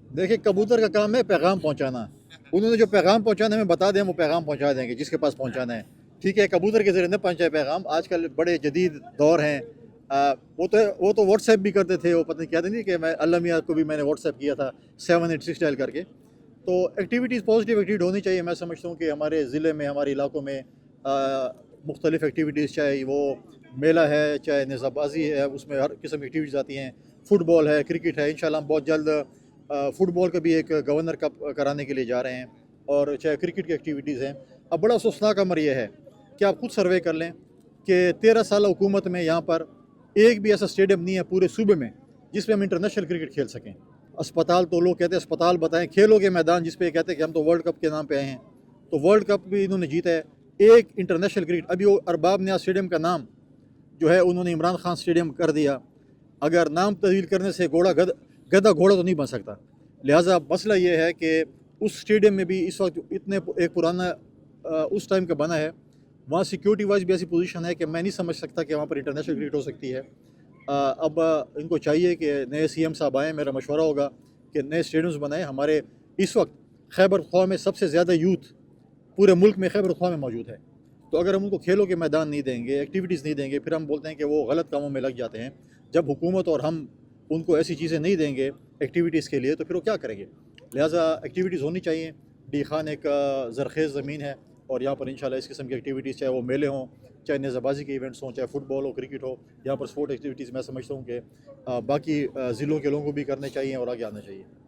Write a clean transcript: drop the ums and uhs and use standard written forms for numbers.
देखिए, कबूतर का काम है पैगाम पहुँचाना। उन्होंने जो पैगाम पहुँचाना है हमें बता दें, हम वो पैगाम पहुँचा देंगे जिसके पास पहुँचाना है। ठीक है, कबूतर के ज़रिए न पहुँचाए पैगाम, आजकल बड़े जदीद दौर हैं। वो तो व्हाट्सएप भी करते थे, वो पता नहीं कहते नहीं कि मैं अल्लाह मियाँ को भी मैंने व्हाट्सएप किया था 786 डायल करके। तो एक्टिविटीज़ पॉजिटिव एक्टिविटी होनी चाहिए। मैं समझता हूँ कि हमारे ज़िले में, हमारे इलाकों में मुख्तलिफ़ एक्टिविटीज़, चाहे वो मेला है, चाहे नेज़ाबाजी है, उसमें हर किस्म की एक्टिविटीज़ आती हैं। फुटबॉल है, क्रिकेट है, इंशाल्लाह हम बहुत जल्द फुटबॉल का भी एक गवर्नर कप कराने के लिए जा रहे हैं, और चाहे क्रिकेट की एक्टिविटीज़ हैं। अब बड़ा अफसोसनाक अमर ये है कि आप खुद सर्वे कर लें कि 13 साल हुकूमत में यहाँ पर एक भी ऐसा स्टेडियम नहीं है पूरे सूबे में जिसमें हम इंटरनेशनल क्रिकेट खेल सकें। अस्पताल तो लोग कहते हैं अस्पताल बताएं, खेलों के मैदान जिस पे कहते हैं कि हम तो वर्ल्ड कप के नाम पे आए हैं, तो वर्ल्ड कप भी इन्होंने जीता है। एक इंटरनेशनल क्रिकेट, अभी वो अरबाब न्याज स्टेडियम का नाम जो है उन्होंने इमरान खान स्टेडियम कर दिया। अगर नाम तब्दील करने से गधा घोड़ा तो नहीं बन सकता। लिहाजा मसला ये है कि उस स्टेडियम में भी इस वक्त इतने एक पुराना उस टाइम का बना है, वहाँ सिक्योरिटी वाइज भी ऐसी पोजीशन है कि मैं नहीं समझ सकता कि वहाँ पर इंटरनेशनल क्रिकेट हो सकती है। अब इनको चाहिए कि नए सीएम साहब आएँ, मेरा मशवरा होगा कि नए स्टेडियम्स बनाएं। हमारे इस वक्त खैबर ख्वाह में सबसे ज़्यादा यूथ पूरे मुल्क में खैबर ख्वाह में मौजूद है। तो अगर हम उनको खेलों के मैदान नहीं देंगे, एक्टिविटीज़ नहीं देंगे, फिर हम बोलते हैं कि वो गलत कामों में लग जाते हैं। जब हुकूमत और हम उनको ऐसी चीज़ें नहीं देंगे एक्टिविटीज़ के लिए, तो फिर वो क्या करेंगे। लिहाजा एक्टिविटीज़ होनी चाहिए। डी खान एक ज़रख़ेज़ ज़मीन है, और यहाँ पर इंशाल्लाह इस किस्म की एक्टिविटीज़, चाहे वो मेले हों, चाहे नेज़ाबाजी के इवेंट्स हों, चाहे फुटबॉल हो, क्रिकेट हो, यहाँ पर स्पोर्ट एक्टिविटीज़ मैं समझता हूँ कि बाकी ज़िलों के लोगों को भी करने चाहिए और आगे आना चाहिए।